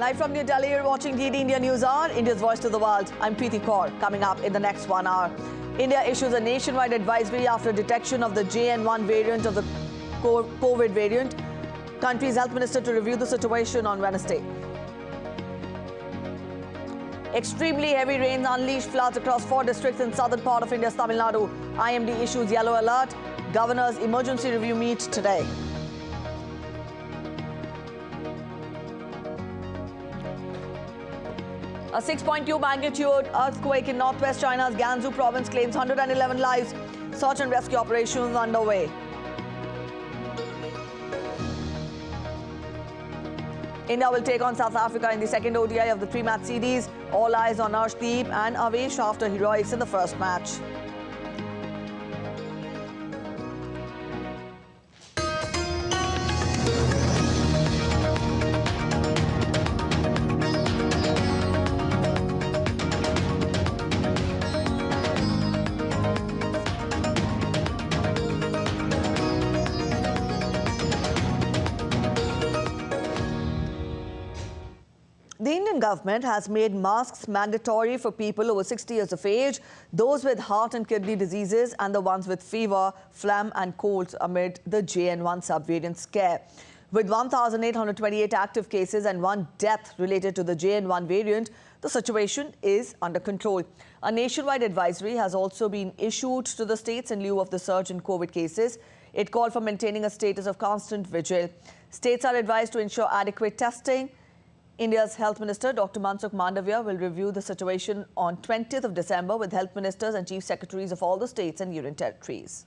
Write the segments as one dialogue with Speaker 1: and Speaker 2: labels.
Speaker 1: Live from New Delhi, you're watching DD India News Hour, India's voice to the world. I'm Preeti Kaur. Coming up in the next 1 hour, India issues a nationwide advisory after detection of the JN.1 variant of the Covid variant. Country's health minister to review the situation on Wednesday. Extremely heavy rains unleashed floods across 4 districts in southern part of India's Tamil Nadu. IMD issues yellow alert. Governor's emergency review meet today. A 6.2 magnitude earthquake in northwest China's Gansu province claims 111 lives. Search and rescue operations underway. India will take on South Africa in the second ODI of the 3-match series. All eyes on Arshdeep and Avesh after heroics in the first match. The Indian government has made masks mandatory for people over 60 years of age, those with heart and kidney diseases and the ones with fever, phlegm and colds amid the JN.1 subvariant scare. With 1,828 active cases and 1 death related to the JN.1 variant, the situation is under control. A nationwide advisory has also been issued to the states in lieu of the surge in COVID cases. It called for maintaining a status of constant vigil. States are advised to ensure adequate testing. India's Health Minister, Dr. Mansukh Mandavia, will review the situation on 20th of December with health ministers and chief secretaries of all the states and union territories.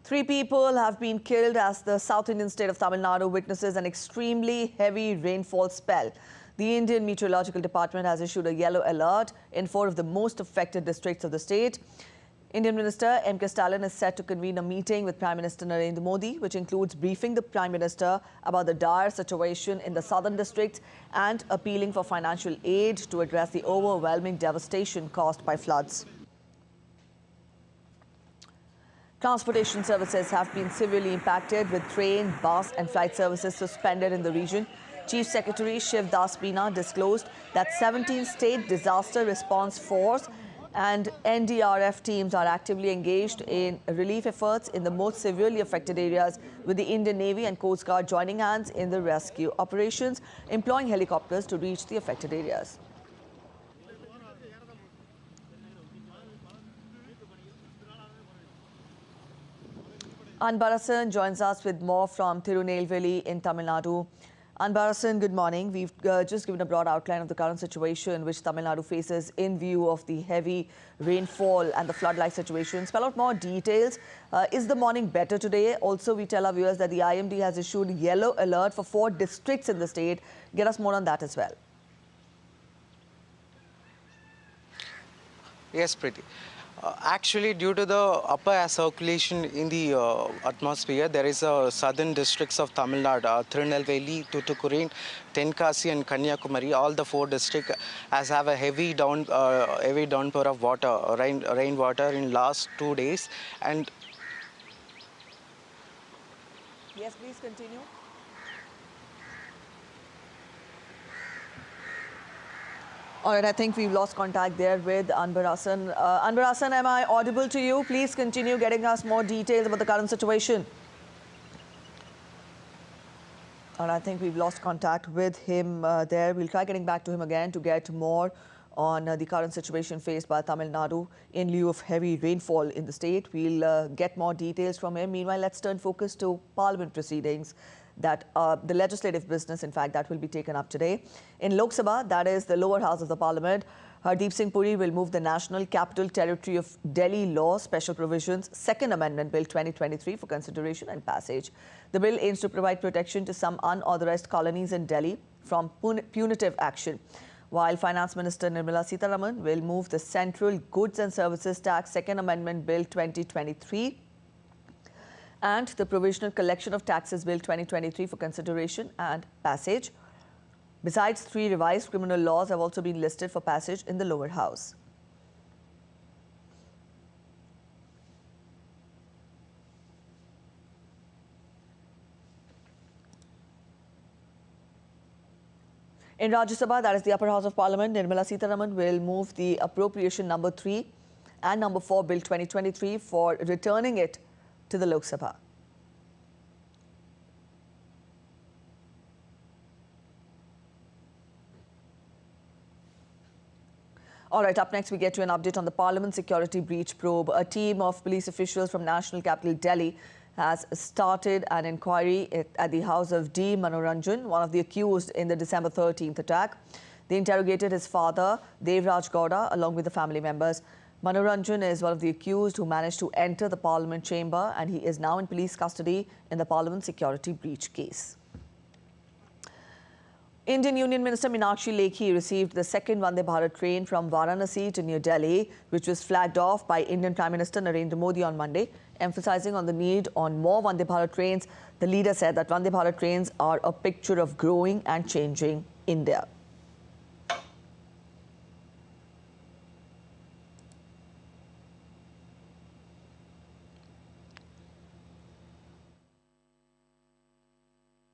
Speaker 1: Three people have been killed as the South Indian state of Tamil Nadu witnesses an extremely heavy rainfall spell. The Indian Meteorological Department has issued a yellow alert in 4 of the most affected districts of the state. Indian Minister M.K. Stalin is set to convene a meeting with Prime Minister Narendra Modi, which includes briefing the Prime Minister about the dire situation in the southern districts and appealing for financial aid to address the overwhelming devastation caused by floods. Transportation services have been severely impacted with train, bus and flight services suspended in the region. Chief Secretary Shiv Das Meena disclosed that 17 state disaster response force and NDRF teams are actively engaged in relief efforts in the most severely affected areas, with the Indian Navy and Coast Guard joining hands in the rescue operations, employing helicopters to reach the affected areas. Anbarasan joins us with more from Tirunelveli in Tamil Nadu. Anbarasan, good morning. We've just given a broad outline of the current situation which Tamil Nadu faces in view of the heavy rainfall and the flood-like situation. Spell out more details. Is the morning better today? Also, we tell our viewers that the IMD has issued yellow alert for 4 districts in the state. Get us more on that as well.
Speaker 2: Yes, Preeti. Actually, due to the upper air circulation in the atmosphere, there is southern districts of Tamil Nadu, Tirunelveli, Tuticorin, Tenkasi and Kanyakumari. All the 4 districts has have a heavy downpour of water, rainwater in last 2 days. And
Speaker 1: yes, please continue. All right, I think we've lost contact there with Anbarasan. Anbarasan, am I audible to you? Please continue getting us more details about the current situation. And I think we've lost contact with him there. We'll try getting back to him again to get more on the current situation faced by Tamil Nadu in lieu of heavy rainfall in the state. We'll get more details from him. Meanwhile, let's turn focus to Parliament proceedings. That the legislative business, in fact, that will be taken up today. In Lok Sabha, that is the lower house of the Parliament, Hardeep Singh Puri will move the National Capital Territory of Delhi Law Special Provisions Second Amendment Bill 2023 for consideration and passage. The bill aims to provide protection to some unauthorized colonies in Delhi from punitive action. While Finance Minister Nirmala Sitharaman will move the Central Goods and Services Tax Second Amendment Bill 2023 and the Provisional Collection of Taxes Bill 2023 for consideration and passage. Besides, 3 revised criminal laws have also been listed for passage in the lower house. In Rajya Sabha, that is the upper house of parliament, Nirmala Sitharaman will move the appropriation number 3 and number 4 bill 2023 for returning it to the Lok Sabha. All right, up next we get to an update on the Parliament security breach probe. A team of police officials from National Capital Delhi has started an inquiry at the house of D. Manoranjan, one of the accused in the December 13th attack. They interrogated his father, Devraj Gowda, along with the family members. Manoranjan is one of the accused who managed to enter the Parliament chamber, and he is now in police custody in the Parliament security breach case. Indian Union Minister Meenakshi Lekhi received the second Vande Bharat train from Varanasi to New Delhi, which was flagged off by Indian Prime Minister Narendra Modi on Monday. Emphasizing on the need on more Vande Bharat trains, the leader said that Vande Bharat trains are a picture of growing and changing India.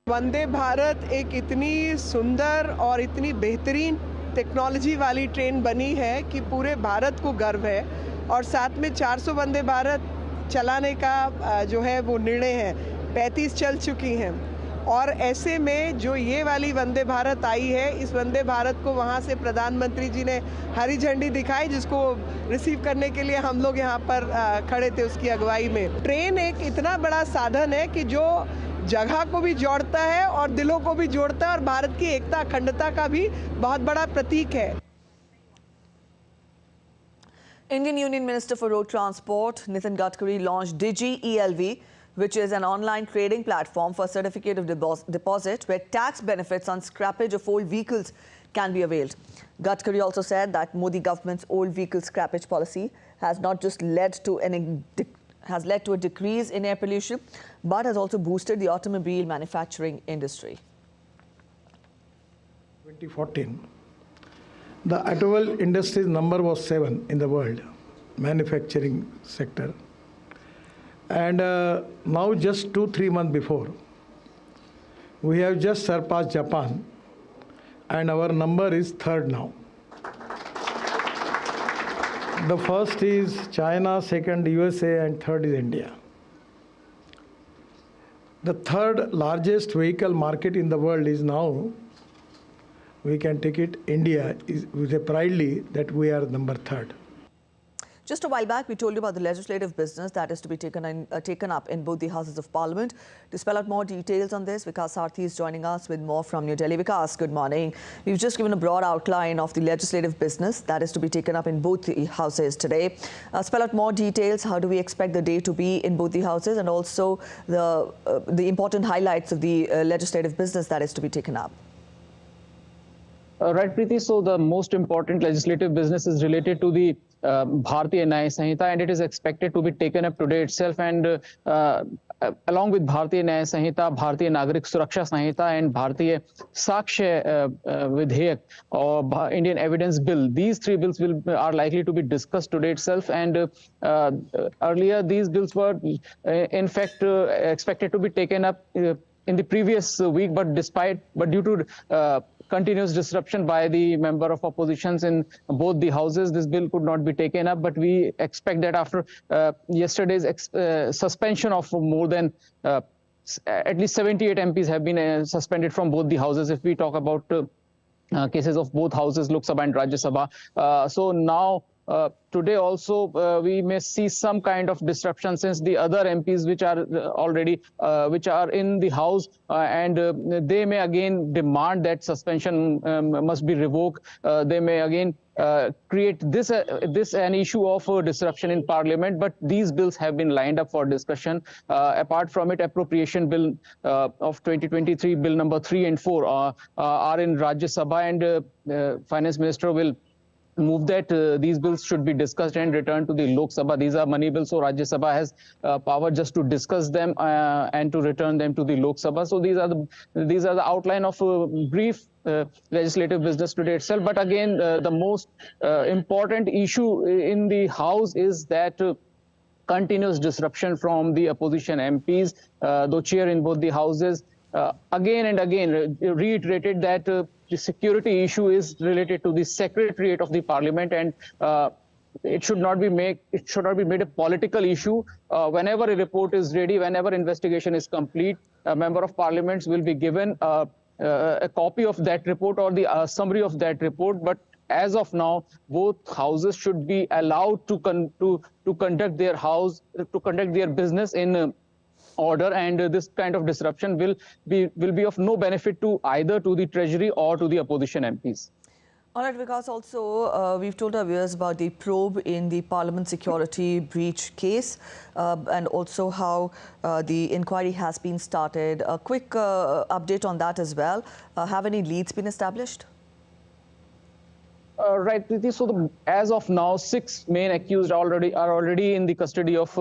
Speaker 3: Vande Bharat एक इतनी सुंदर और इतनी बेहतरीन technology वाली train बनी है कि पूरे भारत को गर्व है और साथ में 400 वंदे भारत चलाने का जो है वो निर्णय है 35 चल चुकी हैं और ऐसे में जो ये वाली वंदे भारत आई है इस वंदे भारत को वहाँ से प्रधानमंत्री जी ने हरी झंडी दिखाई जिसको रिसीव करने के लिए हम लोग यहाँ पर खड़े थे उसकी अगुवाई में। ट्रेन एक इतना बड़ा साधन है कि जो जगह को भी जोड़ता है और दिलों को भी जोड़ता है और भारत की एकता अखंडता का भी बहुत बड़ा प्रतीक है।
Speaker 1: Indian Union Minister for Road Transport Nitin Gadkari launched Digi ELV, which is an online trading platform for certificate of deposit where tax benefits on scrappage of old vehicles can be availed. Gadkari also said that Modi government's old vehicle scrappage policy has not just led to a decrease in air pollution, but has also boosted the automobile manufacturing industry.
Speaker 4: 2014, the automobile industry's number was 7 in the world, manufacturing sector. And now just 2-3 months before, we have just surpassed Japan and our number is 3rd now. The first is China, second USA, and third is India. The third largest vehicle market in the world is now, we can take it, India, we say proudly that we are number 3rd.
Speaker 1: Just a while back, we told you about the legislative business that is to be taken up in both the Houses of Parliament. To spell out more details on this, Vikas Sarthi is joining us with more from New Delhi. Vikas, good morning. We've just given a broad outline of the legislative business that is to be taken up in both the Houses today. Spell out more details. How do we expect the day to be in both the Houses, and also the important highlights of the legislative business that is to be taken up?
Speaker 5: Right, Preeti. So the most important legislative business is related to the Bharatiya Nyaya Sanhita, and it is expected to be taken up today itself. And along with Bharatiya Nyaya Sanhita, Bharatiya Nagrik Suraksha Sanhita, and Bharatiya Sakshya Vidhayak or Indian Evidence Bill, these 3 bills are likely to be discussed today itself. And earlier, these bills were in fact expected to be taken up in the previous week, but due to continuous disruption by the member of oppositions in both the houses, this bill could not be taken up. But we expect that after yesterday's suspension of more than at least 78 MPs have been suspended from both the houses, if we talk about cases of both houses, Lok Sabha and Rajya Sabha. So now today also we may see some kind of disruption, since the other MPs which are already which are in the house and they may again demand that suspension must be revoked. They may again create this an issue of disruption in Parliament. But these bills have been lined up for discussion. Apart from it, appropriation bill of 2023, bill number 3 and 4 are in Rajya Sabha, and Finance Minister will move that these bills should be discussed and returned to the Lok Sabha. These are money bills, so Rajya Sabha has power just to discuss them and to return them to the Lok Sabha. So these are the outline of brief legislative business today itself. But again, the most important issue in the House is that continuous disruption from the opposition MPs, though chair in both the houses again and again reiterated that the security issue is related to the Secretariat of the Parliament, and it should not be made a political issue. Whenever a report is ready, whenever investigation is complete, a member of parliaments will be given a copy of that report or the summary of that report. But as of now, both houses should be allowed to conduct their business in order, and this kind of disruption will be of no benefit to either to the Treasury or to the opposition MPs.
Speaker 1: All right, Vikas, also we've told our viewers about the probe in the Parliament security breach case and also how the inquiry has been started. A quick update on that as well. Have any leads been established?
Speaker 5: Right, Preeti. So as of now, 6 main accused are already in the custody of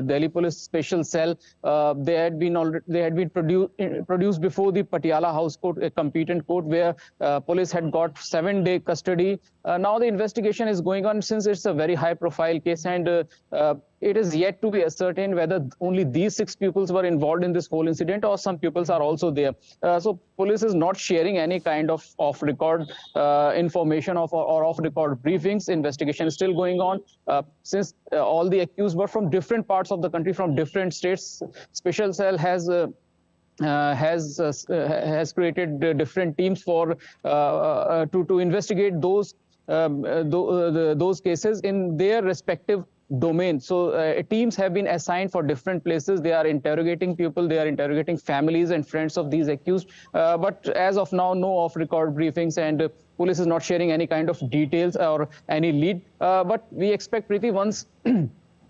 Speaker 5: Delhi Police Special Cell. They had been produced before the Patiala House Court, a competent court, where police had got 7-day custody. Now the investigation is going on, since it's a very high-profile case, and it is yet to be ascertained whether only these 6 pupils were involved in this whole incident or some pupils are also there. So police is not sharing any kind of off-record information or off-record briefings. Investigation is still going on. Since all the accused were from different parts of the country, from different states, Special Cell has created different teams for to investigate those cases in their respective domain. So teams have been assigned for different places. They are interrogating people, they are interrogating families and friends of these accused. But as of now, no off-record briefings, and police is not sharing any kind of details or any lead. But we expect, Preeti, once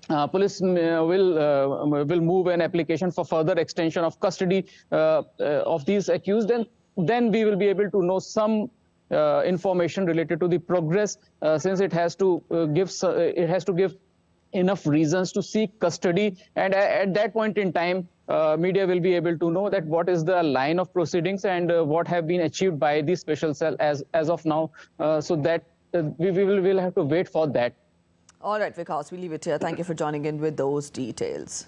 Speaker 5: police will move an application for further extension of custody of these accused, and then we will be able to know some information related to the progress, since it has to give enough reasons to seek custody, and at that point in time, media will be able to know that what is the line of proceedings and what have been achieved by the Special Cell as of now. So that we'll have to wait for that.
Speaker 1: All right, Vikas, we'll leave it here. Thank you for joining in with those details.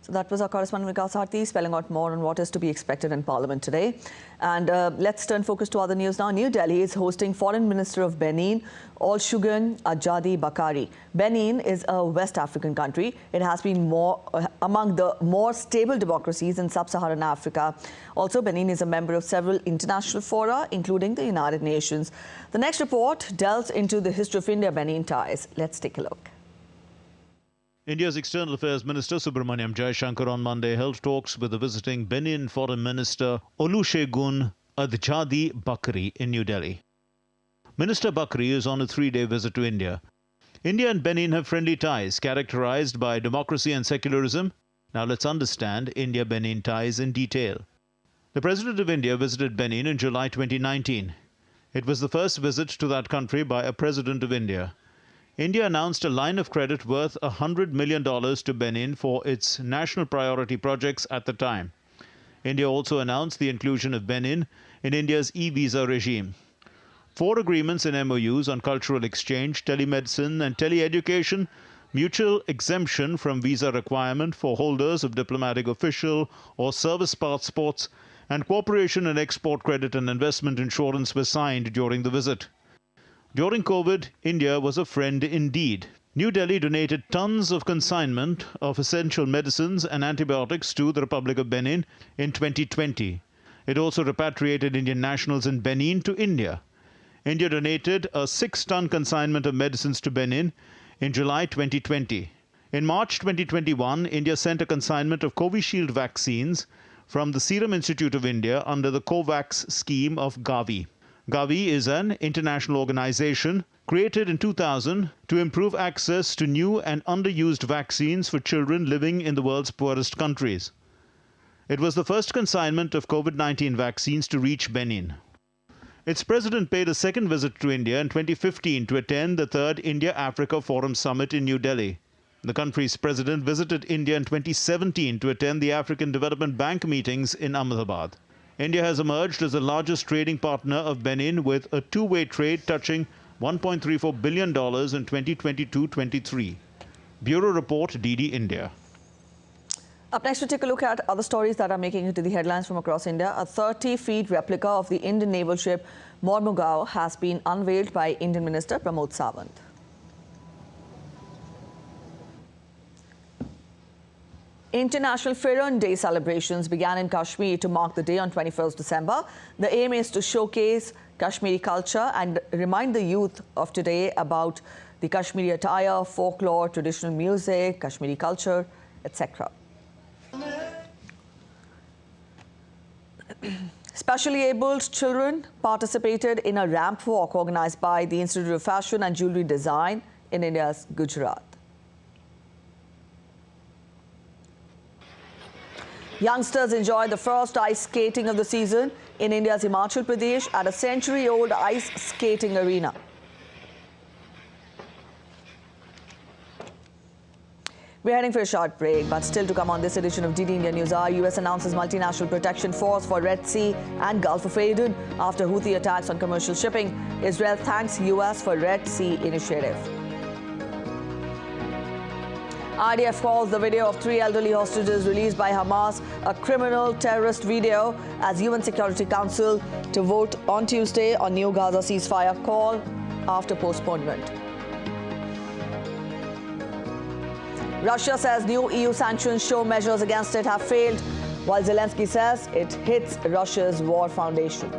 Speaker 1: So that was our correspondent Vikas Harthi spelling out more on what is to be expected in Parliament today. And let's turn focus to other news now. New Delhi is hosting Foreign Minister of Benin, Olusegun Ajadi Bakari. Benin is a West African country. It has been among the more stable democracies in sub-Saharan Africa. Also, Benin is a member of several international fora, including the United Nations. The next report delves into the history of India-Benin ties. Let's take a look.
Speaker 6: India's External Affairs Minister Subramaniam Jaishankar on Monday held talks with the visiting Benin Foreign Minister Olusegun Ajadi Bakari in New Delhi. Minister Bakari is on a 3-day visit to India. India and Benin have friendly ties characterized by democracy and secularism. Now let's understand India-Benin ties in detail. The President of India visited Benin in July 2019. It was the first visit to that country by a President of India. India announced a line of credit worth $100 million to Benin for its national priority projects at the time. India also announced the inclusion of Benin in India's e-visa regime. 4 agreements and MOUs on cultural exchange, telemedicine and teleeducation, mutual exemption from visa requirement for holders of diplomatic official or service passports, and cooperation in export credit and investment insurance were signed during the visit. During COVID, India was a friend indeed. New Delhi donated tons of consignment of essential medicines and antibiotics to the Republic of Benin in 2020. It also repatriated Indian nationals in Benin to India. India donated a 6-ton consignment of medicines to Benin in July 2020. In March 2021, India sent a consignment of Covishield vaccines from the Serum Institute of India under the COVAX scheme of Gavi. Gavi is an international organization created in 2000 to improve access to new and underused vaccines for children living in the world's poorest countries. It was the first consignment of COVID-19 vaccines to reach Benin. Its president paid a second visit to India in 2015 to attend the 3rd India-Africa Forum Summit in New Delhi. The country's president visited India in 2017 to attend the African Development Bank meetings in Ahmedabad. India has emerged as the largest trading partner of Benin with a 2-way trade touching $1.34 billion in 2022-23. Bureau Report, DD India.
Speaker 1: Up next, we take a look at other stories that are making it to the headlines from across India. A 30-feet replica of the Indian naval ship Mormugao has been unveiled by Indian Minister Pramod Sawant. International Firan Day celebrations began in Kashmir to mark the day on 21st December. The aim is to showcase Kashmiri culture and remind the youth of today about the Kashmiri attire, folklore, traditional music, Kashmiri culture, etc. Specially abled children participated in a ramp walk organized by the Institute of Fashion and Jewelry Design in India's Gujarat. Youngsters enjoyed the first ice skating of the season in India's Himachal Pradesh at a century-old ice skating arena. We're heading for a short break, but still to come on this edition of DD India News Hour, US announces multinational protection force for Red Sea and Gulf of Aden after Houthi attacks on commercial shipping. Israel thanks US for Red Sea initiative. IDF calls the video of 3 elderly hostages released by Hamas a criminal terrorist video as UN Security Council to vote on Tuesday on new Gaza ceasefire call after postponement. Russia says new EU sanctions show measures against it have failed, while Zelensky says it hits Russia's war foundation.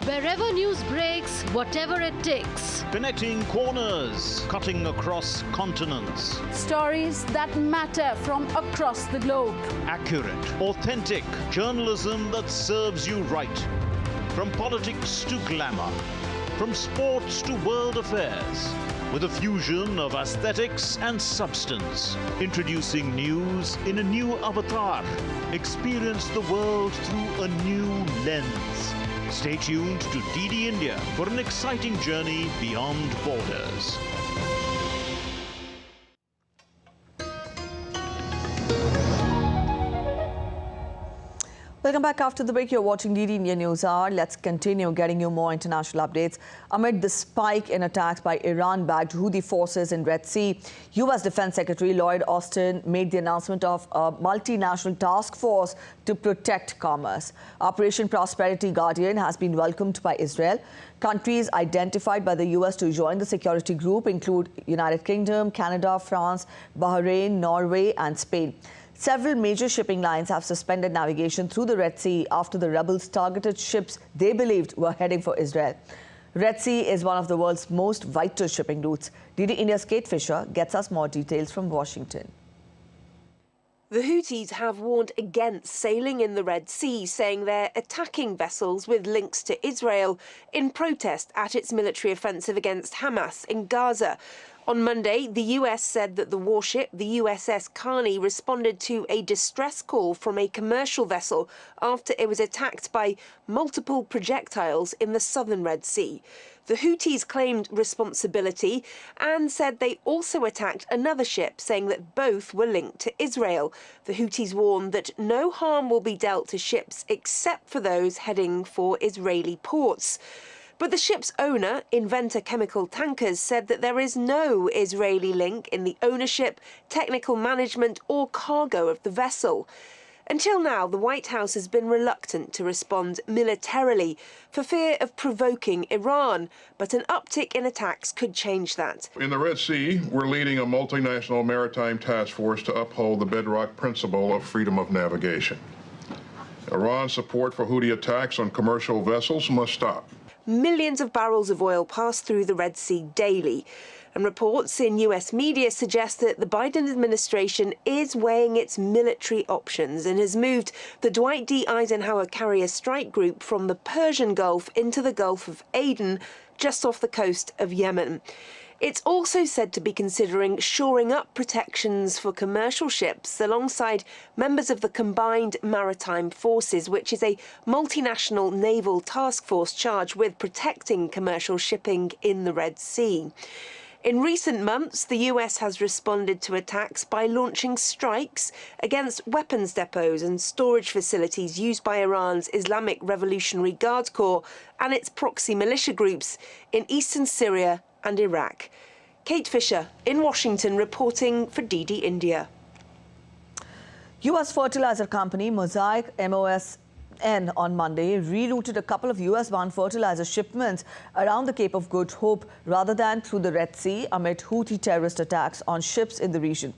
Speaker 7: Wherever news breaks, whatever it takes.
Speaker 6: Connecting corners, cutting across continents.
Speaker 7: Stories that matter from across the globe.
Speaker 6: Accurate, authentic journalism that serves you right. From politics to glamour, from sports to world affairs, with a fusion of aesthetics and substance. Introducing news in a new avatar. Experience the world through a new lens. Stay tuned to DD India for an exciting journey beyond borders.
Speaker 1: Welcome back after the break. You're watching DD India News Hour. Let's continue getting you more international updates. Amid the spike in attacks by Iran-backed Houthi forces in Red Sea, U.S. Defense Secretary Lloyd Austin made the announcement of a multinational task force to protect commerce. Operation Prosperity Guardian has been welcomed by Israel. Countries identified by the U.S. to join the security group include United Kingdom, Canada, France, Bahrain, Norway and Spain. Several major shipping lines have suspended navigation through the Red Sea after the rebels targeted ships they believed were heading for Israel. Red Sea is one of the world's most vital shipping routes. DD India's Kate Fisher gets us more details from Washington.
Speaker 8: The Houthis have warned against sailing in the Red Sea, saying they're attacking vessels with links to Israel in protest at its military offensive against Hamas in Gaza. On Monday, the US said that the warship, the USS Carney, responded to a distress call from a commercial vessel after it was attacked by multiple projectiles in the southern Red Sea. The Houthis claimed responsibility and said they also attacked another ship, saying that both were linked to Israel. The Houthis warned that no harm will be dealt to ships except for those heading for Israeli ports. But the ship's owner, Inventor Chemical Tankers, said that there is no Israeli link in the ownership, technical management or cargo of the vessel. Until now, the White House has been reluctant to respond militarily for fear of provoking Iran, but an uptick in attacks could change that.
Speaker 9: In the Red Sea, we're leading a multinational maritime task force to uphold the bedrock principle of freedom of navigation. Iran's support for Houthi attacks on commercial vessels must stop.
Speaker 8: Millions of barrels of oil pass through the Red Sea daily. And reports in US media suggest that the Biden administration is weighing its military options and has moved the Dwight D. Eisenhower Carrier Strike Group from the Persian Gulf into the Gulf of Aden, just off the coast of Yemen. It's also said to be considering shoring up protections for commercial ships alongside members of the Combined Maritime Forces, which is a multinational naval task force charged with protecting commercial shipping in the Red Sea. In recent months, the US has responded to attacks by launching strikes against weapons depots and storage facilities used by Iran's Islamic Revolutionary Guard Corps and its proxy militia groups in eastern Syria and Iraq. Kate Fisher in Washington reporting for DD India.
Speaker 1: U.S. fertilizer company Mosaic MOSN on Monday rerouted a couple of U.S.-bound fertilizer shipments around the Cape of Good Hope rather than through the Red Sea amid Houthi terrorist attacks on ships in the region.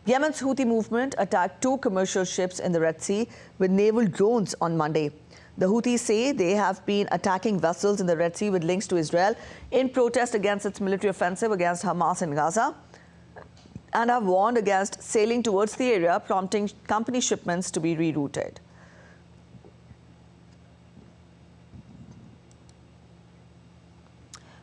Speaker 1: Yemen's Houthi movement attacked 2 commercial ships in the Red Sea with naval drones on Monday. The Houthis say they have been attacking vessels in the Red Sea with links to Israel in protest against its military offensive against Hamas in Gaza, and have warned against sailing towards the area, prompting company shipments to be rerouted.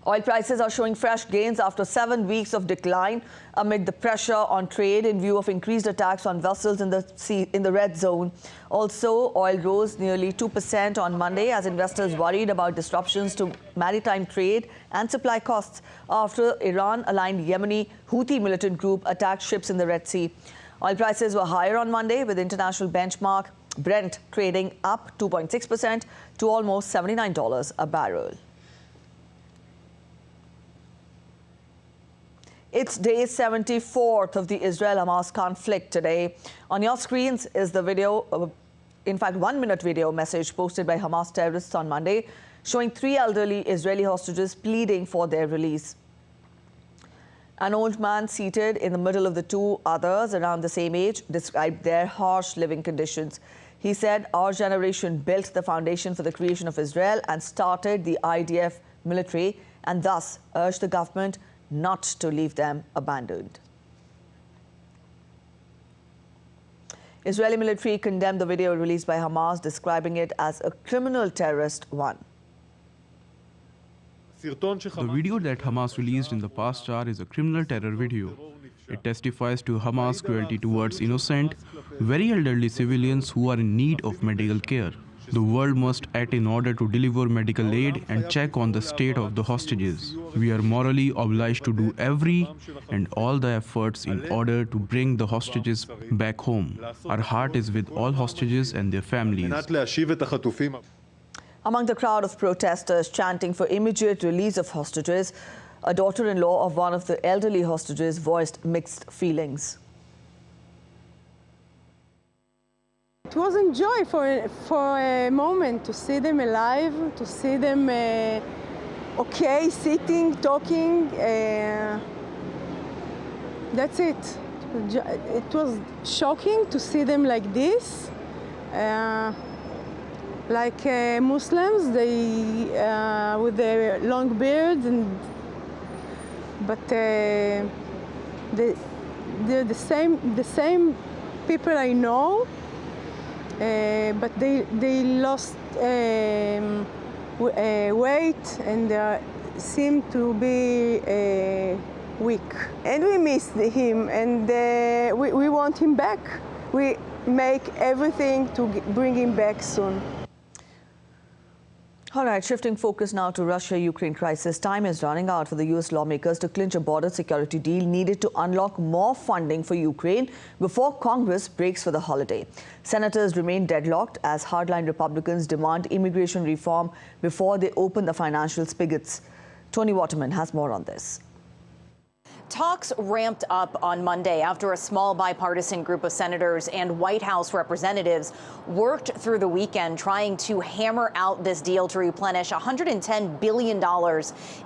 Speaker 1: Oil prices are showing fresh gains after 7 weeks of decline amid the pressure on trade in view of increased attacks on vessels in the red zone. Also, oil rose nearly 2% on Monday as investors worried about disruptions to maritime trade and supply costs after Iran-aligned Yemeni Houthi militant group attacked ships in the Red Sea. Oil prices were higher on Monday, with international benchmark Brent trading up 2.6% to almost $79 a barrel. It's day 74th of the Israel-Hamas conflict today. On your screens is the video, in fact, 1-minute video message posted by Hamas terrorists on Monday, showing 3 elderly Israeli hostages pleading for their release. An old man seated in the middle of the 2 others around the same age described their harsh living conditions. He said, "Our generation built the foundation for the creation of Israel and started the IDF military, and thus urged the government not to leave them abandoned." Israeli military condemned the video released by Hamas, describing it as a criminal terrorist one.
Speaker 10: The video that Hamas released in the past hour is a criminal terror video. It testifies to Hamas' cruelty towards innocent, very elderly civilians who are in need of medical care. The world must act in order to deliver medical aid and check on the state of the hostages. We are morally obliged to do every and all the efforts in order to bring the hostages back home. Our heart is with all hostages and their families.
Speaker 1: Among the crowd of protesters chanting for immediate release of hostages, a daughter-in-law of one of the elderly hostages voiced mixed feelings.
Speaker 11: It was a joy for a moment to see them alive, to see them okay, sitting, talking. That's it. It was shocking to see them like this. Like Muslims, they with their long beards, but they're the same people I know. But they lost weight and seem to be weak. And we miss him, and we want him back. We make everything to bring him back soon.
Speaker 1: All right, shifting focus now to Russia-Ukraine crisis. Time is running out for the U.S. lawmakers to clinch a border security deal needed to unlock more funding for Ukraine before Congress breaks for the holiday. Senators remain deadlocked as hardline Republicans demand immigration reform before they open the financial spigots. Tony Waterman has more on this.
Speaker 12: Talks ramped up on Monday after a small bipartisan group of senators and White House representatives worked through the weekend trying to hammer out this deal to replenish $110 billion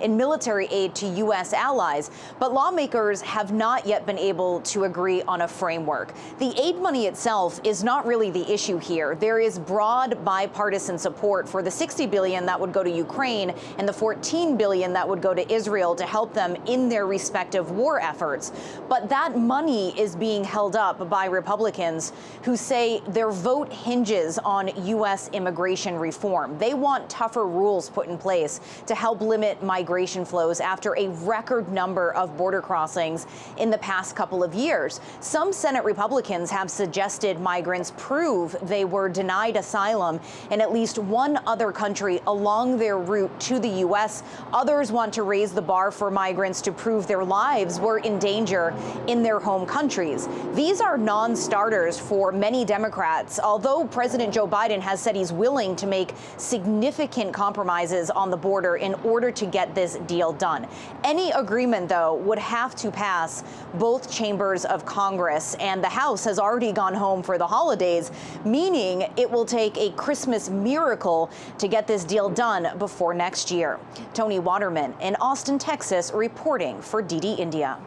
Speaker 12: in military aid to U.S. allies. But lawmakers have not yet been able to agree on a framework. The aid money itself is not really the issue here. There is broad bipartisan support for the $60 billion that would go to Ukraine and the $14 billion that would go to Israel to help them in their respective war efforts. But that money is being held up by Republicans who say their vote hinges on U.S. immigration reform. They want tougher rules put in place to help limit migration flows after a record number of border crossings in the past couple of years. Some Senate Republicans have suggested migrants prove they were denied asylum in at least one other country along their route to the U.S. Others want to raise the bar for migrants to prove their lives were in danger in their home countries. These are non-starters for many Democrats, although President Joe Biden has said he's willing to make significant compromises on the border in order to get this deal done. Any agreement, though, would have to pass both chambers of Congress, and the House has already gone home for the holidays, meaning it will take a Christmas miracle to get this deal done before next year. Tony Waterman in Austin, Texas, reporting for DD India.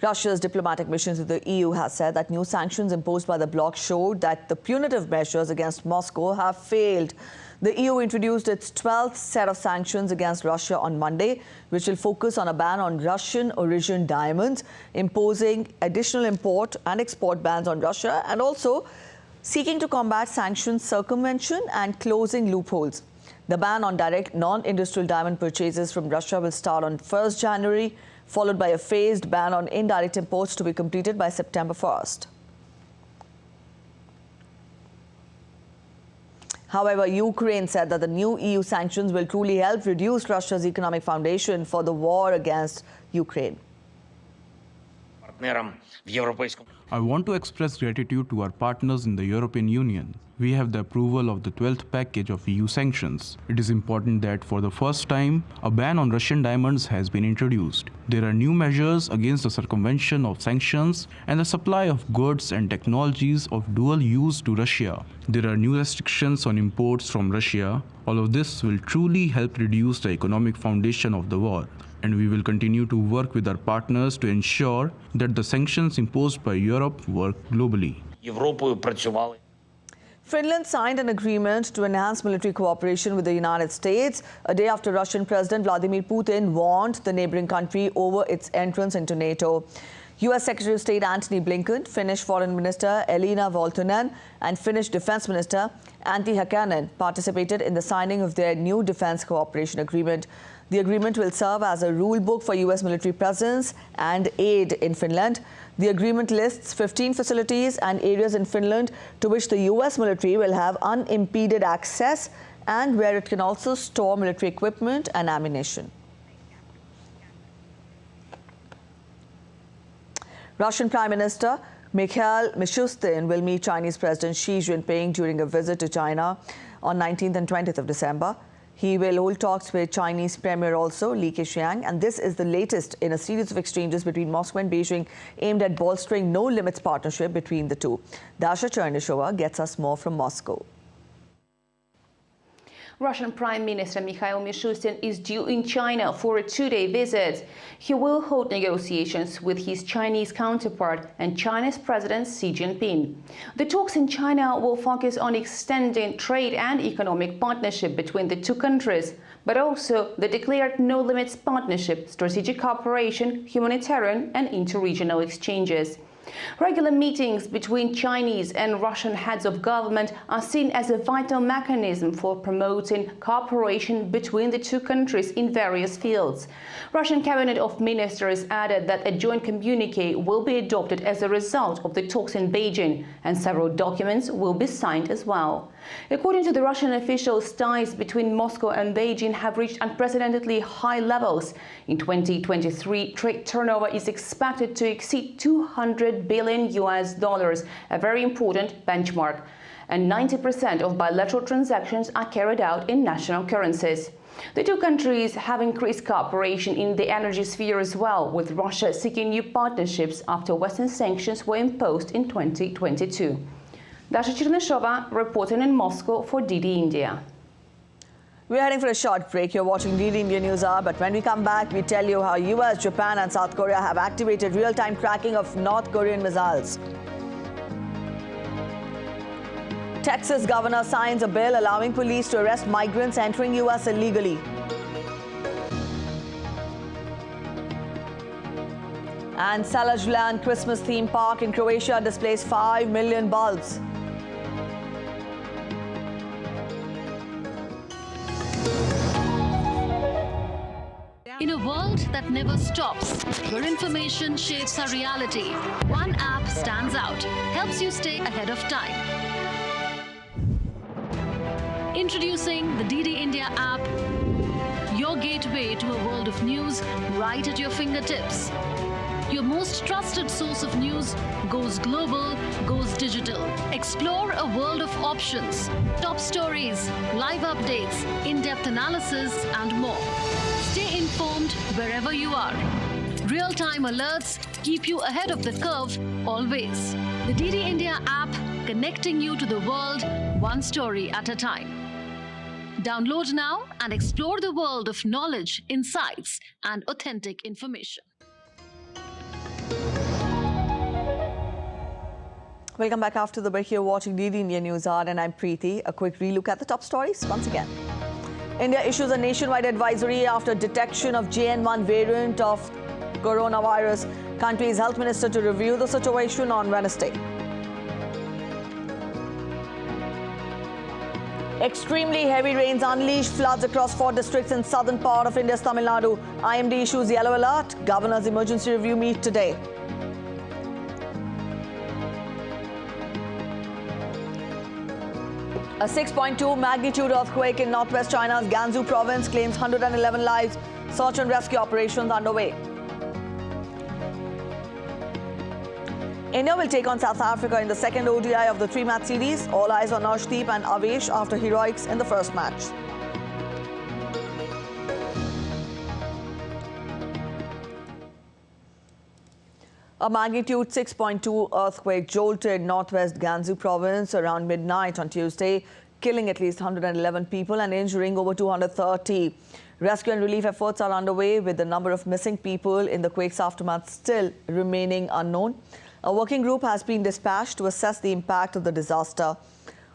Speaker 1: Russia's diplomatic mission to the EU has said that new sanctions imposed by the bloc showed that the punitive measures against Moscow have failed. The EU introduced its 12th set of sanctions against Russia on Monday, which will focus on a ban on Russian origin diamonds, imposing additional import and export bans on Russia, and also seeking to combat sanctions circumvention and closing loopholes. The ban on direct non-industrial diamond purchases from Russia will start on 1st January, followed by a phased ban on indirect imports to be completed by September 1st. However, Ukraine said that the new EU sanctions will truly help reduce Russia's economic foundation for the war against Ukraine.
Speaker 10: I want to express gratitude to our partners in the European Union. We have the approval of the 12th package of EU sanctions. It is important that for the first time, a ban on Russian diamonds has been introduced. There are new measures against the circumvention of sanctions and the supply of goods and technologies of dual use to Russia. There are new restrictions on imports from Russia. All of this will truly help reduce the economic foundation of the war. And we will continue to work with our partners to ensure that the sanctions imposed by Europe work globally.
Speaker 1: Finland signed an agreement to enhance military cooperation with the United States a day after Russian President Vladimir Putin warned the neighboring country over its entrance into NATO. U.S. Secretary of State Antony Blinken, Finnish Foreign Minister Elina Valtonen, and Finnish Defense Minister Antti Häkkänen participated in the signing of their new defense cooperation agreement. The agreement will serve as a rule book for U.S. military presence and aid in Finland. The agreement lists 15 facilities and areas in Finland to which the U.S. military will have unimpeded access and where it can also store military equipment and ammunition. Russian Prime Minister Mikhail Mishustin will meet Chinese President Xi Jinping during a visit to China on 19th and 20th of December. He will hold talks with Chinese Premier also, Li Keqiang, and this is the latest in a series of exchanges between Moscow and Beijing aimed at bolstering no-limits partnership between the two. Dasha Chernyshova gets us more from Moscow.
Speaker 13: Russian Prime Minister Mikhail Mishustin is due in China for a two-day visit. He will hold negotiations with his Chinese counterpart and China's President Xi Jinping. The talks in China will focus on extending trade and economic partnership between the two countries, but also the declared no-limits partnership, strategic cooperation, humanitarian and interregional exchanges. Regular meetings between Chinese and Russian heads of government are seen as a vital mechanism for promoting cooperation between the two countries in various fields. Russian Cabinet of Ministers added that a joint communique will be adopted as a result of the talks in Beijing, and several documents will be signed as well. According to the Russian officials, ties between Moscow and Beijing have reached unprecedentedly high levels. In 2023, trade turnover is expected to exceed $200 billion, a very important benchmark. And 90% of bilateral transactions are carried out in national currencies. The two countries have increased cooperation in the energy sphere as well, with Russia seeking new partnerships after Western sanctions were imposed in 2022. Dasha Chernyshova reporting in Moscow for DD India.
Speaker 1: We're heading for a short break. You're watching DD India News Hour, but when we come back, we tell you how US, Japan and South Korea have activated real-time tracking of North Korean missiles. Texas governor signs a bill allowing police to arrest migrants entering US illegally. And Salajland Christmas theme park in Croatia displays 5 million bulbs.
Speaker 7: In a world that never stops, where information shapes our reality, one app stands out, helps you stay ahead of time. Introducing the DD India app, your gateway to a world of news right at your fingertips. Your most trusted source of news goes global, goes digital. Explore a world of options, top stories, live updates, in-depth analysis, and more. Stay informed wherever you are. Real-time alerts keep you ahead of the curve always. The DD India app, connecting you to the world, one story at a time. Download now and explore the world of knowledge, insights, and authentic information.
Speaker 1: Welcome back after the break. You're watching DD India News Hour, and I'm Preeti. A quick relook at the top stories once again. India issues a nationwide advisory after detection of JN.1 variant of coronavirus. Country's health minister to review the situation on Wednesday. Extremely heavy rains unleashed floods across 4 districts in southern part of India's Tamil Nadu. IMD issues yellow alert. Governor's emergency review meet today. A 6.2 magnitude earthquake in northwest China's Gansu province claims 111 lives. Search and rescue operations underway. India will take on South Africa in the second ODI of the 3-match series. All eyes on Arshdeep and Avesh after heroics in the first match. A magnitude 6.2 earthquake jolted northwest Gansu province around midnight on Tuesday, killing at least 111 people and injuring over 230. Rescue and relief efforts are underway, with the number of missing people in the quake's aftermath still remaining unknown. A working group has been dispatched to assess the impact of the disaster.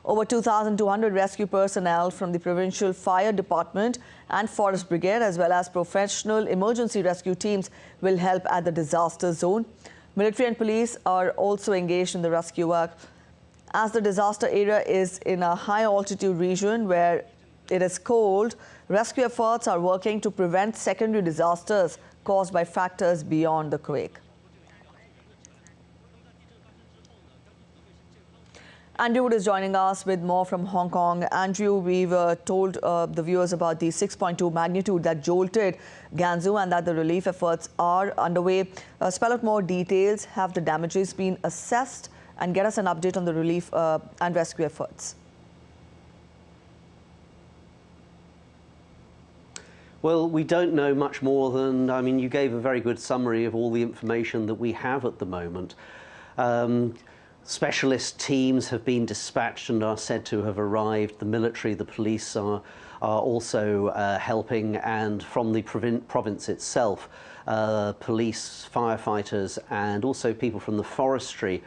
Speaker 1: Over 2,200 rescue personnel from the Provincial Fire Department and Forest Brigade, as well as professional emergency rescue teams, will help at the disaster zone. Military and police are also engaged in the rescue work. As the disaster area is in a high-altitude region where it is cold, rescue efforts are working to prevent secondary disasters caused by factors beyond the quake. Andrew Wood is joining us with more from Hong Kong. Andrew, we've told the viewers about the 6.2 magnitude that jolted Gansu and that the relief efforts are underway. Spell out more details. Have the damages been assessed? And get us an update on the relief and rescue efforts.
Speaker 14: Well, we don't know much more than, you gave a very good summary of all the information that we have at the moment. Specialist teams have been dispatched and are said to have arrived. The military, the police are also helping, and from the province itself, police, firefighters, and also people from the forestry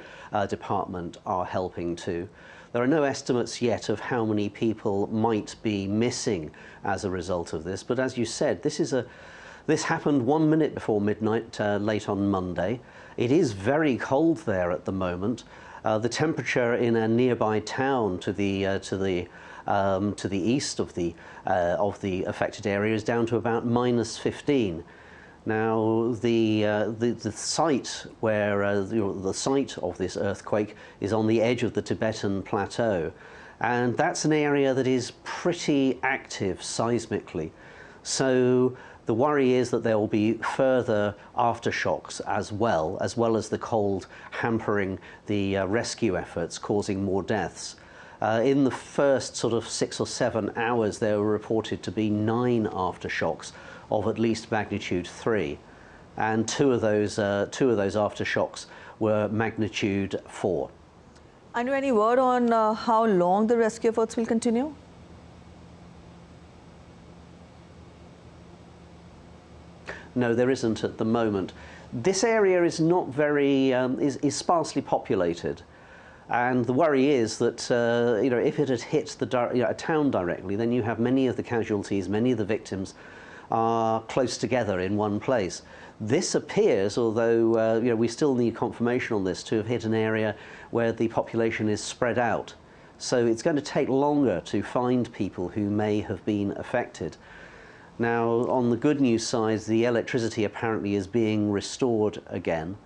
Speaker 14: department are helping too. There are no estimates yet of how many people might be missing as a result of this, but as you said, this happened 1 minute before midnight late on Monday. It is very cold there at the moment. The temperature in a nearby town to the east of the affected area is down to about -15. Now, the site where the site of this earthquake is on the edge of the Tibetan plateau, and that's an area that is pretty active seismically. So the worry is that there will be further aftershocks as well as the cold hampering the rescue efforts, causing more deaths. In the first sort of 6 or 7 hours, there were reported to be 9 aftershocks of at least magnitude 3, and two of those aftershocks were magnitude 4.
Speaker 1: And any word on how long the rescue efforts will continue?
Speaker 14: No, there isn't at the moment. This area is not very is sparsely populated, and the worry is that if it had hit a town directly, then you have many of the casualties, many of the victims are close together in one place. This appears, although we still need confirmation on this, to have hit an area where the population is spread out. So it's going to take longer to find people who may have been affected. Now, on the good news side, the electricity apparently is being restored again.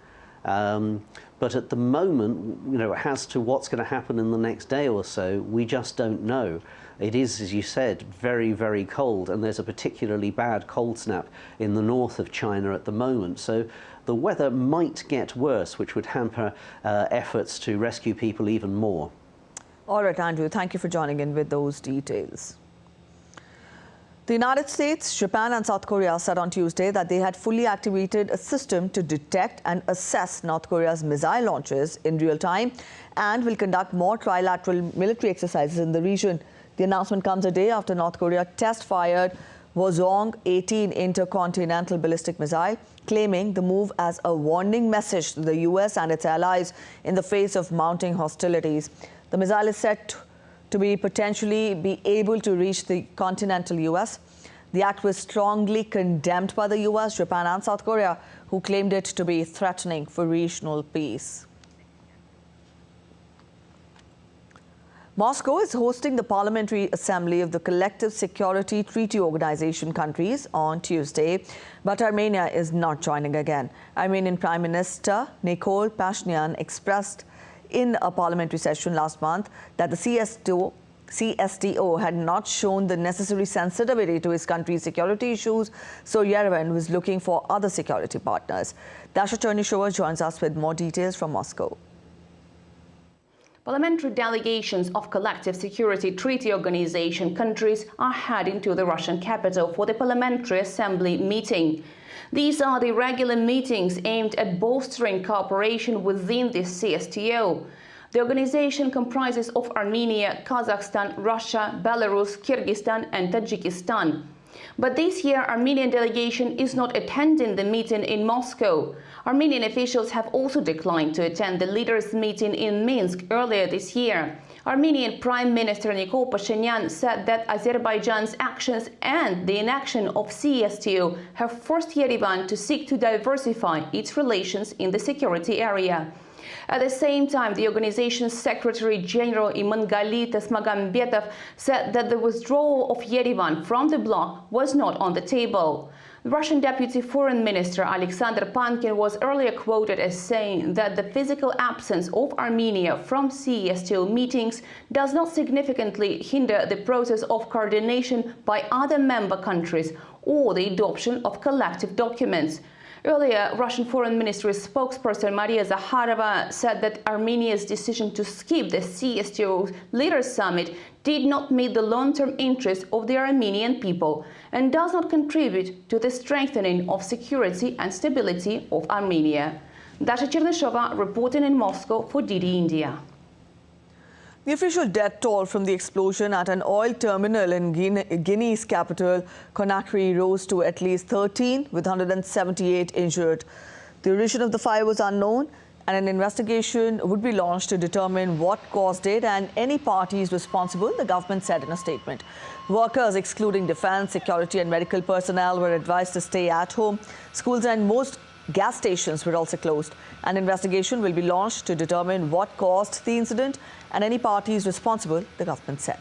Speaker 14: But at the moment, as to what's going to happen in the next day or so, we just don't know. It is, as you said, very, very cold, and there's a particularly bad cold snap in the north of China at the moment. So the weather might get worse, which would hamper efforts to rescue people even more.
Speaker 1: All right, Andrew, thank you for joining in with those details. The United States, Japan and South Korea said on Tuesday that they had fully activated a system to detect and assess North Korea's missile launches in real time and will conduct more trilateral military exercises in the region. The announcement comes a day after North Korea test-fired Hwasong-18 intercontinental ballistic missile, claiming the move as a warning message to the US and its allies in the face of mounting hostilities. The missile is set to be potentially be able to reach the continental US. The act was strongly condemned by the US, Japan and South Korea, who claimed it to be threatening for regional peace. Moscow is hosting the Parliamentary Assembly of the Collective Security Treaty Organization countries on Tuesday, but Armenia is not joining again. Armenian Prime Minister Nikol Pashinyan expressed in a parliamentary session last month that the CSTO had not shown the necessary sensitivity to his country's security issues, so Yerevan was looking for other security partners. Dasha Chernyshova joins us with more details from Moscow.
Speaker 13: Parliamentary delegations of Collective Security Treaty Organization countries are heading to the Russian capital for the Parliamentary Assembly meeting. These are the regular meetings aimed at bolstering cooperation within the CSTO. The organization comprises of Armenia, Kazakhstan, Russia, Belarus, Kyrgyzstan and Tajikistan. But this year, Armenian delegation is not attending the meeting in Moscow. Armenian officials have also declined to attend the leaders' meeting in Minsk earlier this year. Armenian Prime Minister Nikol Pashinyan said that Azerbaijan's actions and the inaction of CSTO have forced Yerevan to seek to diversify its relations in the security area. At the same time, the organization's Secretary General Imangali Tasmagambetov said that the withdrawal of Yerevan from the bloc was not on the table. Russian Deputy Foreign Minister Alexander Pankin was earlier quoted as saying that the physical absence of Armenia from CSTO meetings does not significantly hinder the process of coordination by other member countries or the adoption of collective documents. Earlier, Russian Foreign Ministry spokesperson Maria Zakharova said that Armenia's decision to skip the CSTO Leaders Summit did not meet the long-term interests of the Armenian people and does not contribute to the strengthening of security and stability of Armenia. Dasha Chernyshova reporting in Moscow for DD India.
Speaker 1: The official death toll from the explosion at an oil terminal in Guinea's capital, Conakry, rose to at least 13, with 178 injured. The origin of the fire was unknown, and an investigation would be launched to determine what caused it and any parties responsible, the government said in a statement. Workers, excluding defense, security and medical personnel, were advised to stay at home. Schools and most gas stations were also closed. An investigation will be launched to determine what caused the incident and any parties responsible, the government said.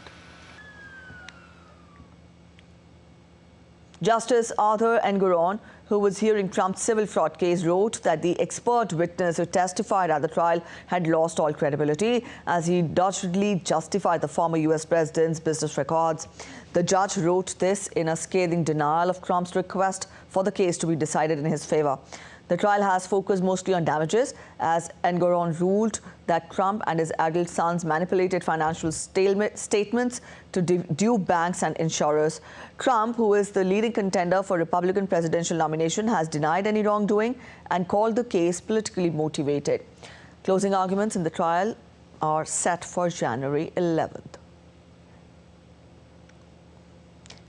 Speaker 1: Justice Arthur Engoron, who was hearing Trump's civil fraud case, wrote that the expert witness who testified at the trial had lost all credibility as he doggedly justified the former US president's business records. The judge wrote this in a scathing denial of Trump's request for the case to be decided in his favor. The trial has focused mostly on damages, as Engoron ruled that Trump and his adult sons manipulated financial statements to dupe banks and insurers. Trump, who is the leading contender for Republican presidential nomination, has denied any wrongdoing and called the case politically motivated. Closing arguments in the trial are set for January 11th.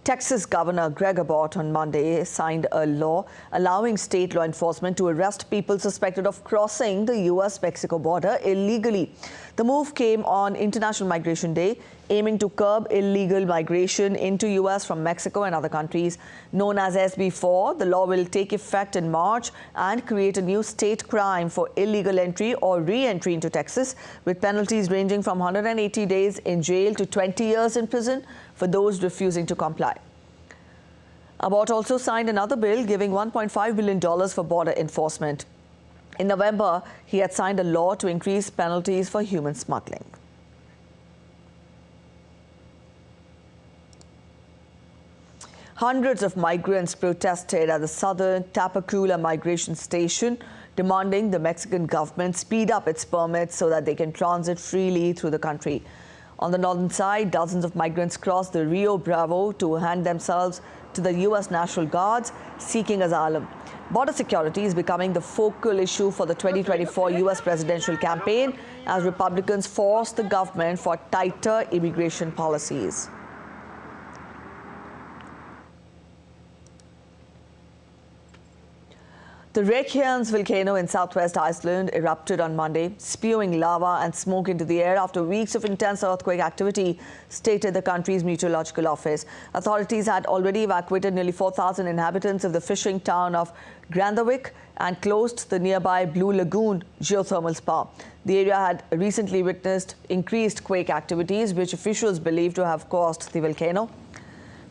Speaker 1: Texas Governor Greg Abbott on Monday signed a law allowing state law enforcement to arrest people suspected of crossing the U.S.-Mexico border illegally. The move came on International Migration Day, aiming to curb illegal migration into U.S. from Mexico and other countries. Known as SB4, the law will take effect in March and create a new state crime for illegal entry or re-entry into Texas, with penalties ranging from 180 days in jail to 20 years in prison for those refusing to comply. Abbott also signed another bill giving $1.5 billion for border enforcement. In November, he had signed a law to increase penalties for human smuggling. Hundreds of migrants protested at the southern Tapachula migration station, demanding the Mexican government speed up its permits so that they can transit freely through the country. On the northern side, dozens of migrants crossed the Rio Bravo to hand themselves to the U.S. National Guards seeking asylum. Border security is becoming the focal issue for the 2024 U.S. presidential campaign as Republicans force the government for tighter immigration policies. The Reykjanes volcano in southwest Iceland erupted on Monday, spewing lava and smoke into the air after weeks of intense earthquake activity, stated the country's meteorological office. Authorities had already evacuated nearly 4,000 inhabitants of the fishing town of Grandavik and closed the nearby Blue Lagoon geothermal spa. The area had recently witnessed increased quake activities, which officials believe to have caused the volcano.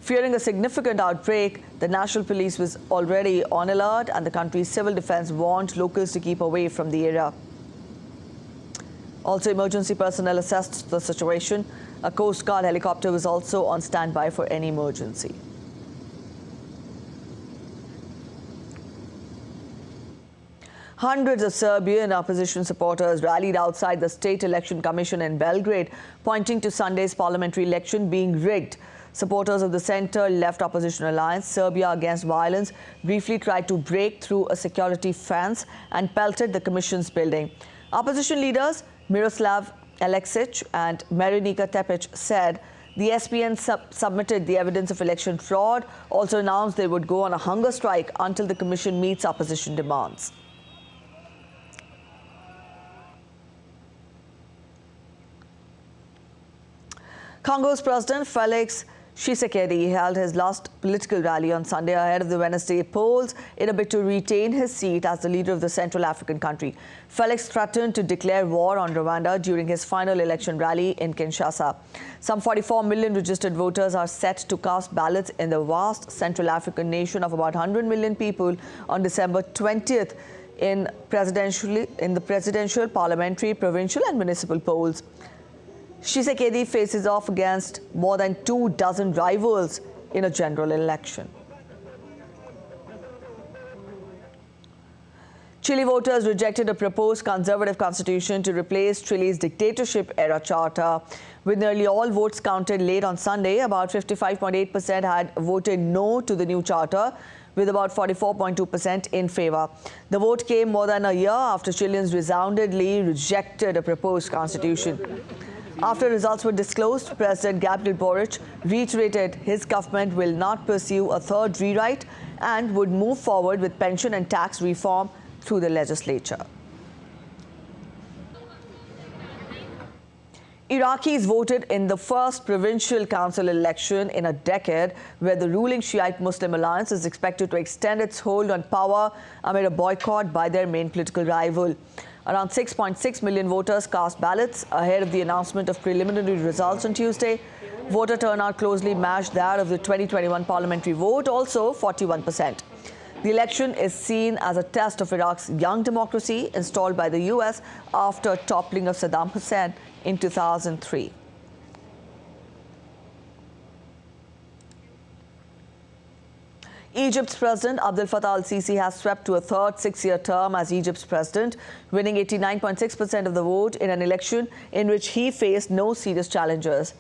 Speaker 1: Fearing a significant outbreak, the National Police was already on alert, and the country's civil defense warned locals to keep away from the area. Also, emergency personnel assessed the situation. A Coast Guard helicopter was also on standby for any emergency. Hundreds of Serbian opposition supporters rallied outside the State Election Commission in Belgrade, pointing to Sunday's parliamentary election being rigged. Supporters of the center-left opposition alliance, Serbia Against Violence, briefly tried to break through a security fence and pelted the commission's building. Opposition leaders Miroslav Aleksic and Marinika Tepic said the SPN submitted the evidence of election fraud, also announced they would go on a hunger strike until the commission meets opposition demands. Congo's President Felix Tshisekedi held his last political rally on Sunday ahead of the Wednesday polls in a bid to retain his seat as the leader of the Central African country. Felix threatened to declare war on Rwanda during his final election rally in Kinshasa. Some 44 million registered voters are set to cast ballots in the vast Central African nation of about 100 million people on December 20th in the presidential, parliamentary, provincial and municipal polls. Tshisekedi faces off against more than 24 rivals in a general election. Chile voters rejected a proposed conservative constitution to replace Chile's dictatorship-era charter. With nearly all votes counted late on Sunday, about 55.8% had voted no to the new charter, with about 44.2% in favor. The vote came more than a year after Chileans resoundingly rejected a proposed constitution. After results were disclosed, President Gabriel Boric reiterated his government will not pursue a third rewrite and would move forward with pension and tax reform through the legislature. Iraqis voted in the first provincial council election in a decade, where the ruling Shiite Muslim alliance is expected to extend its hold on power amid a boycott by their main political rival. Around 6.6 million voters cast ballots ahead of the announcement of preliminary results on Tuesday. Voter turnout closely matched that of the 2021 parliamentary vote, also 41%. The election is seen as a test of Iraq's young democracy installed by the U.S. after toppling of Saddam Hussein in 2003. Egypt's President Abdel Fattah al-Sisi has swept to a third six-year term as Egypt's president, winning 89.6% of the vote in an election in which he faced no serious challengers.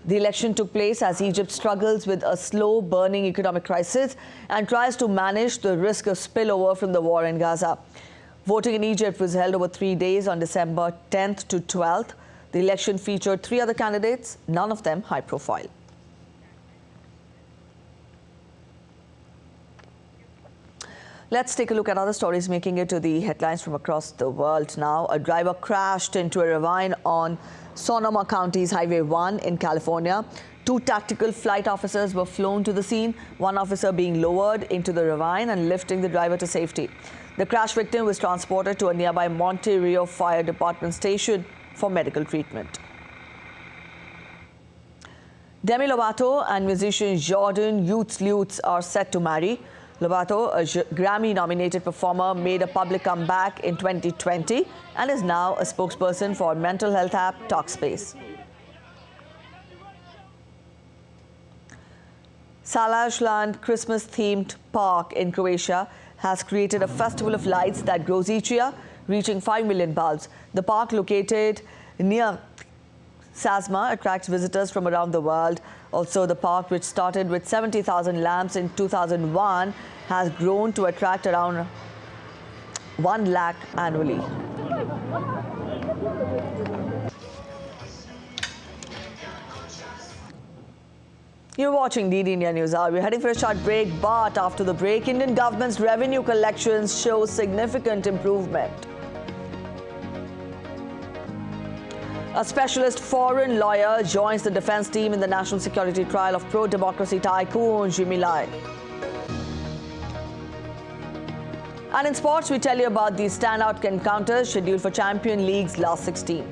Speaker 1: The election took place as Egypt struggles with a slow-burning economic crisis and tries to manage the risk of spillover from the war in Gaza. Voting in Egypt was held over 3 days on December 10th to 12th. The election featured 3 other candidates, none of them high-profile. Let's take a look at other stories making it to the headlines from across the world now. A driver crashed into a ravine on Sonoma County's Highway 1 in California. 2 tactical flight officers were flown to the scene, one officer being lowered into the ravine and lifting the driver to safety. The crash victim was transported to a nearby Monte Rio Fire Department station for medical treatment. Demi Lovato and musician Jordan Lutz are set to marry. Lovato, a Grammy-nominated performer, made a public comeback in 2020 and is now a spokesperson for mental health app Talkspace. Salajland Christmas-themed park in Croatia has created a festival of lights that grows each year, reaching 5 million bulbs. The park, located near Sasma, attracts visitors from around the world. Also, the park, which started with 70,000 lamps in 2001, has grown to attract around 1 lakh annually. You're watching DD India News Hour. We're heading for a short break, but after the break, Indian government's revenue collections show significant improvement. A specialist foreign lawyer joins the defense team in the national security trial of pro-democracy tycoon Jimmy Lai. And in sports, we tell you about these standout encounters scheduled for Champion League's last 16.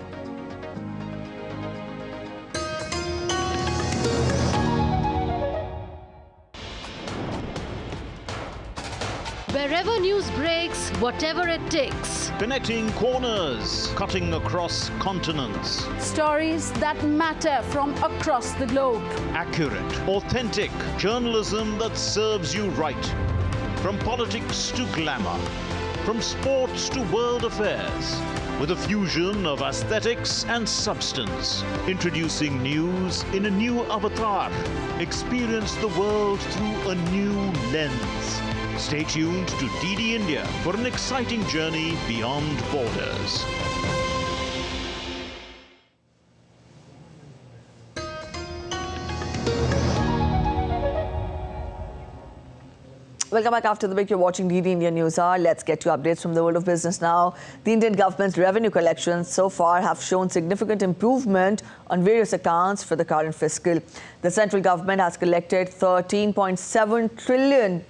Speaker 7: Wherever news breaks, whatever it takes.
Speaker 6: Connecting corners, cutting across continents.
Speaker 15: Stories that matter from across the globe.
Speaker 6: Accurate, authentic journalism that serves you right. From politics to glamour, from sports to world affairs, with a fusion of aesthetics and substance. Introducing news in a new avatar. Experience the world through a new lens. Stay tuned to DD India for an exciting journey beyond borders.
Speaker 1: Welcome back after the break. You're watching DD India News Hour. Let's get to updates from the world of business now. The Indian government's revenue collections so far have shown significant improvement on various accounts for the current fiscal. The central government has collected 13.7 trillion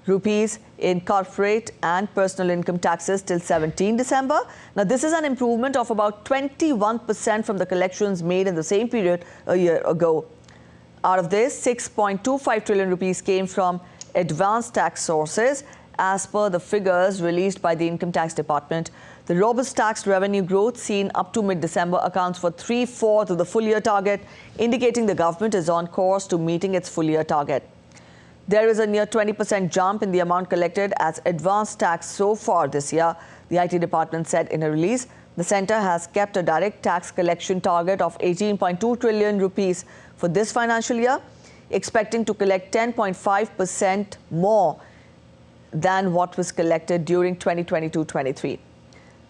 Speaker 1: rupees in corporate and personal income taxes till 17 December. Now, this is an improvement of about 21% from the collections made in the same period a year ago. Out of this, 6.25 trillion rupees came from advanced tax sources, as per the figures released by the Income Tax Department. The robust tax revenue growth seen up to mid-December accounts for 3/4 of the full-year target, indicating the government is on course to meeting its full-year target. There is a near 20% jump in the amount collected as advanced tax so far this year, the IT department said in a release. The centre has kept a direct tax collection target of 18.2 trillion rupees for this financial year, expecting to collect 10.5% more than what was collected during 2022-23.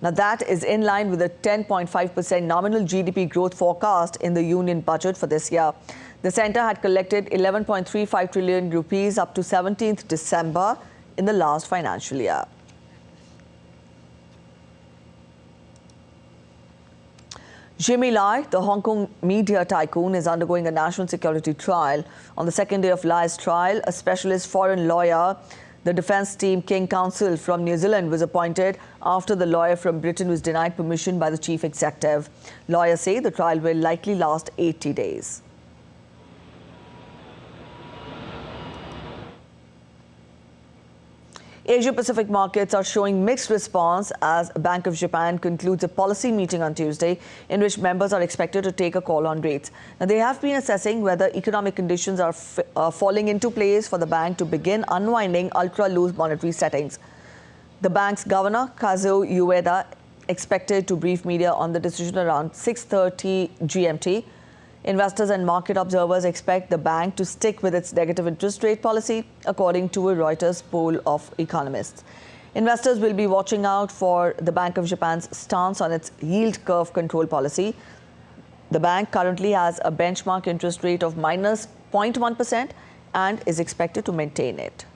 Speaker 1: Now, that is in line with the 10.5% nominal GDP growth forecast in the union budget for this year. The centre had collected 11.35 trillion rupees up to 17th December in the last financial year. Jimmy Lai, the Hong Kong media tycoon, is undergoing a national security trial. On the second day of Lai's trial, a specialist foreign lawyer, the defense team King Counsel from New Zealand, was appointed after the lawyer from Britain was denied permission by the chief executive. Lawyers say the trial will likely last 80 days. Asia-Pacific markets are showing mixed response as Bank of Japan concludes a policy meeting on Tuesday in which members are expected to take a call on rates. Now, they have been assessing whether economic conditions are falling into place for the bank to begin unwinding ultra-loose monetary settings. The bank's governor, Kazuo Ueda, expected to brief media on the decision around 6:30 GMT. Investors and market observers expect the bank to stick with its negative interest rate policy, according to a Reuters poll of economists. Investors will be watching out for the Bank of Japan's stance on its yield curve control policy. The bank currently has a benchmark interest rate of -0.1% and is expected to maintain it.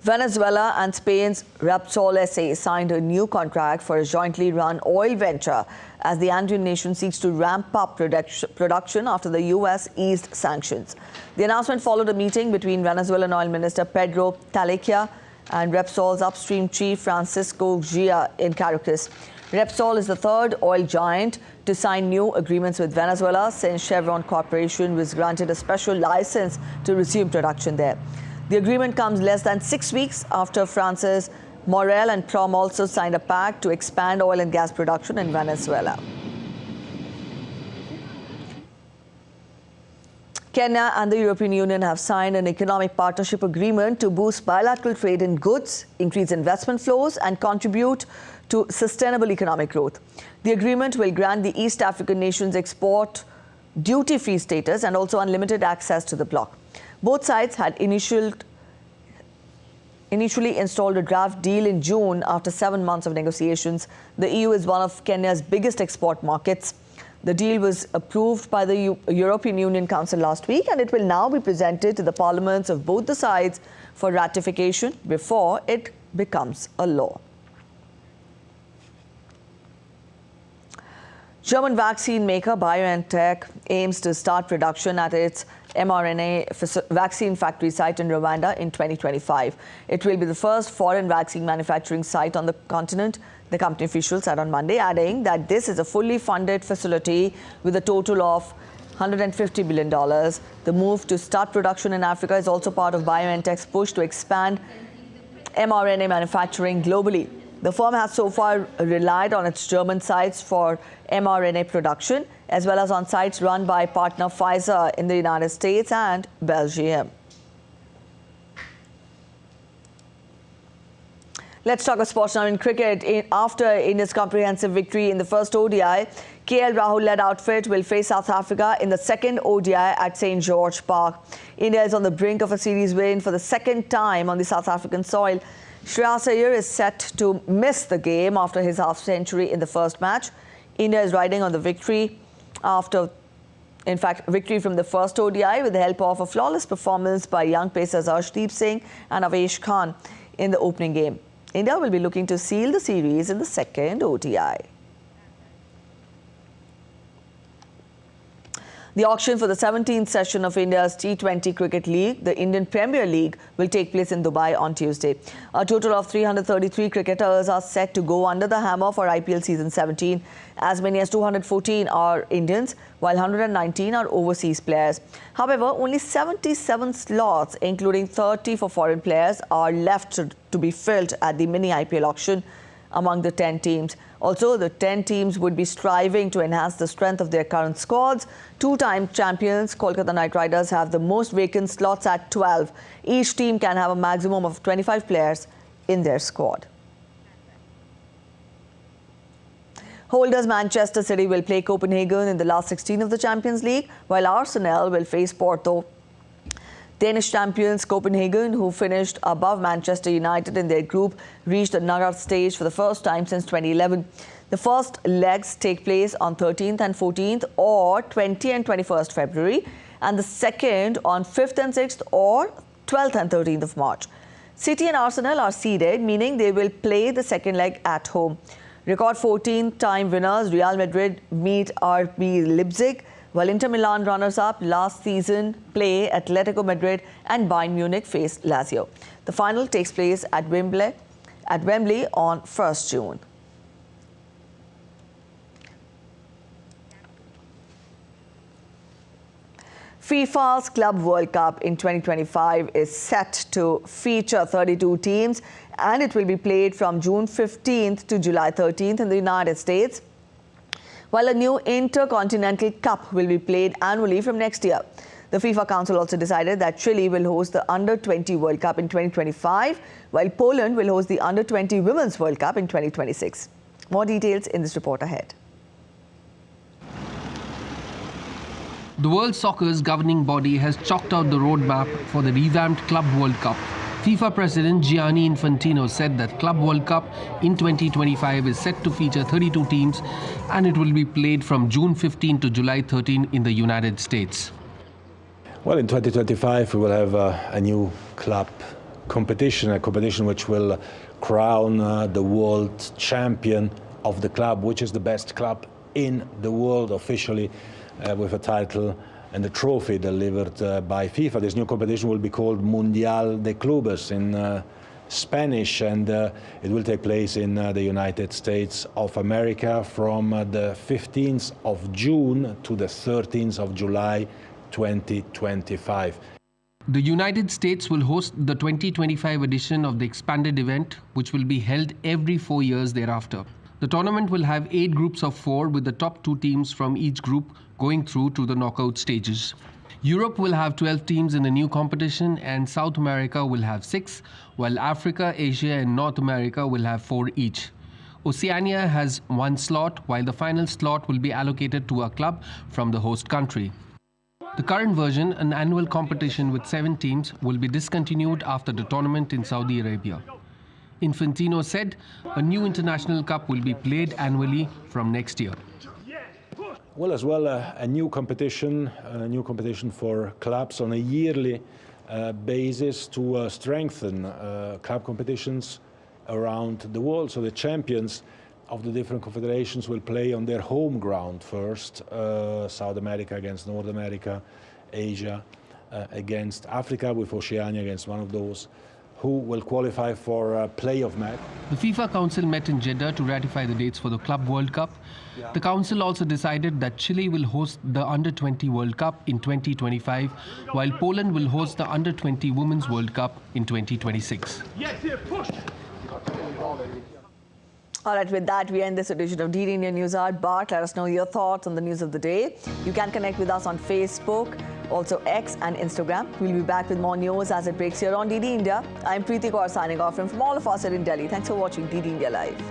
Speaker 1: Venezuela and Spain's Repsol SA signed a new contract for a jointly run oil venture as the Andean nation seeks to ramp up production after the U.S. eased sanctions. The announcement followed a meeting between Venezuelan Oil Minister Pedro Talequia and Repsol's upstream chief Francisco Gia in Caracas. Repsol is the third oil giant to sign new agreements with Venezuela since Chevron Corporation was granted a special license to resume production there. The agreement comes less than 6 weeks after France's Morel and Prom also signed a pact to expand oil and gas production in Venezuela. Kenya and the European Union have signed an economic partnership agreement to boost bilateral trade in goods, increase investment flows, and contribute to sustainable economic growth. The agreement will grant the East African nations export duty-free status and also unlimited access to the bloc. Both sides had initially installed a draft deal in June after 7 months of negotiations. The EU is one of Kenya's biggest export markets. The deal was approved by the European Union Council last week, and it will now be presented to the parliaments of both the sides for ratification before it becomes a law. German vaccine maker BioNTech aims to start production at its mRNA vaccine factory site in Rwanda in 2025. It will be the first foreign vaccine manufacturing site on the continent, the company officials said on Monday, adding that this is a fully funded facility with a total of $150 billion. The move to start production in Africa is also part of BioNTech's push to expand mRNA manufacturing globally. The firm has so far relied on its German sites for mRNA production, as well as on sites run by partner Pfizer in the United States and Belgium. Let's talk about sports now. In cricket, after India's comprehensive victory in the first ODI, KL Rahul-led outfit will face South Africa in the second ODI at St. George Park. India is on the brink of a series win for the second time on the South African soil. Shreyas Iyer is set to miss the game after his half-century in the first match. India is riding on the victory after, in fact, victory from the first ODI with the help of a flawless performance by young pacers Arshdeep Singh and Avesh Khan in the opening game. India will be looking to seal the series in the second ODI. The auction for the 17th session of India's T20 Cricket League, the Indian Premier League, will take place in Dubai on Tuesday. A total of 333 cricketers are set to go under the hammer for IPL Season 17. As many as 214 are Indians, while 119 are overseas players. However, only 77 slots, including 30 for foreign players, are left to be filled at the mini IPL auction among the 10 teams. Also, the 10 teams would be striving to enhance the strength of their current squads. Two-time champions Kolkata Knight Riders have the most vacant slots at 12. Each team can have a maximum of 25 players in their squad. Holders Manchester City will play Copenhagen in the last 16 of the Champions League, while Arsenal will face Porto. Danish champions Copenhagen, who finished above Manchester United in their group, reached the knockout stage for the first time since 2011. The first legs take place on 13th and 14th or 20 and 21st February, and the second on 5th and 6th or 12th and 13th of March. City and Arsenal are seeded, meaning they will play the second leg at home. Record 14-time winners Real Madrid meet RB Leipzig, while Inter Milan runners-up last season play Atletico Madrid and Bayern Munich face Lazio. The final takes place at Wembley on 1st June. FIFA's Club World Cup in 2025 is set to feature 32 teams, and it will be played from June 15th to July 13th in the United States, while a new Intercontinental Cup will be played annually from next year. The FIFA Council also decided that Chile will host the Under-20 World Cup in 2025, while Poland will host the Under-20 Women's World Cup in 2026. More details in this report ahead.
Speaker 16: The World Soccer's governing body has chalked out the roadmap for the revamped Club World Cup. FIFA President Gianni Infantino said that Club World Cup in 2025 is set to feature 32 teams, and it will be played from June 15 to July 13 in the United States.
Speaker 17: Well, in 2025 we will have a new club competition, a competition which will crown the world champion of the club, which is the best club in the world officially, with a title and a trophy delivered by FIFA. This new competition will be called Mundial de Clubes in Spanish, and it will take place in the United States of America from the 15th of June to the 13th of July 2025.
Speaker 16: The United States will host the 2025 edition of the expanded event, which will be held every 4 years thereafter. The tournament will have 8 groups of 4, with the top 2 teams from each group going through to the knockout stages. Europe will have 12 teams in the new competition, and South America will have 6, while Africa, Asia and North America will have 4 each. Oceania has 1 slot, while the final slot will be allocated to a club from the host country. The current version, an annual competition with 7 teams, will be discontinued after the tournament in Saudi Arabia. Infantino said a new international cup will be played annually from next year.
Speaker 17: Well, as well, a new competition for clubs on a yearly basis to strengthen club competitions around the world. So the champions of the different confederations will play on their home ground first, South America against North America, Asia against Africa, with Oceania against one of those, who will qualify for a playoff match.
Speaker 16: The FIFA Council met in Jeddah to ratify the dates for the Club World Cup. The Council also decided that Chile will host the Under-20 World Cup in 2025, while Poland will host the Under-20 Women's World Cup in 2026.
Speaker 1: All right, with that, we end this edition of DD India News Hour. Bart, let us know your thoughts on the news of the day. You can connect with us on Facebook, also X and Instagram. We'll be back with more news as it breaks here on DD India. I'm Preeti Kaur signing off, and from all of us here in Delhi, thanks for watching DD India Live.